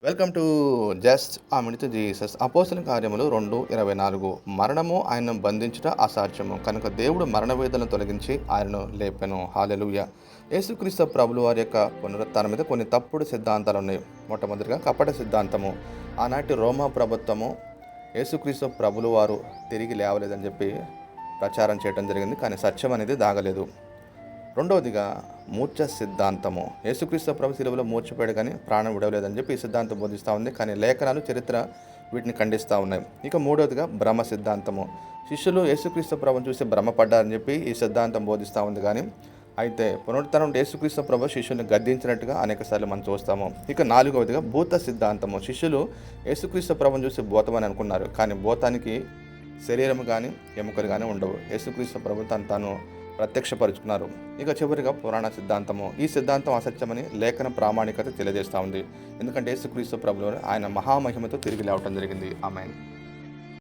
Welcome to just ఆ minute Jesus. అపోస్తల కార్యములు 2:24. మరణము ఆయనను బంధించుట అసాధ్యము, కనుక దేవుడు మరణ వేదనను తొలగించి ఆయనను లేపెను. హల్లెలూయా. యేసుక్రీస్తు ప్రభుల వారి యొక్క పునరుత్థానం మీద కొన్ని తప్పుడు సిద్ధాంతాలు ఉన్నాయి. మొట్టమొదటిగా కపట సిద్ధాంతము. ఆనాటి రోమా ప్రభుత్వము యేసుక్రీస్తు ప్రభుల వారు తిరిగి లేవలేదని చెప్పి ప్రచారం చేయడం జరిగింది, కానీ సత్యం అనేది దాగలేదు. రెండవదిగా మూర్ఛ సిద్ధాంతము. యేసుక్రీస్తు ప్రభు శిలువలో మూర్ఛపోయాడు కానీ ప్రాణం విడవలేదని చెప్పి ఈ సిద్ధాంతం బోధిస్తూ ఉంది, కానీ లేఖనాలు చరిత్ర వీటిని ఖండిస్తూ ఉన్నాయి. ఇక మూడవదిగా భ్రమ సిద్ధాంతము. శిష్యులు యేసుక్రీస్తు ప్రభుని చూసి భ్రమపడ్డారని చెప్పి ఈ సిద్ధాంతం బోధిస్తూ ఉంది, కానీ అయితే పునరుత్థానం యేసుక్రీస్తు ప్రభు శిష్యుల్ని గద్దించినట్టుగా అనేకసార్లు మనం చూస్తాము. ఇక నాలుగవదిగా భూత సిద్ధాంతము. శిష్యులు యేసుక్రీస్తు ప్రభుని చూసి భూతమని అనుకున్నారు, కానీ భూతానికి శరీరం కానీ ఎముకలు కానీ ఉండవు. యేసుక్రీస్తు ప్రభు తాను ప్రత్యక్షపరుచుకున్నారు. ఇక చివరిగా పురాణ సిద్ధాంతము. ఈ సిద్ధాంతం అసత్యమని లేఖన ప్రామాణికత తెలియజేస్తూ ఉంది, ఎందుకంటే యేసుక్రీస్తు ప్రభువు ఆయన మహామహిమతో తిరిగి లేవటం జరిగింది. ఆమేన్.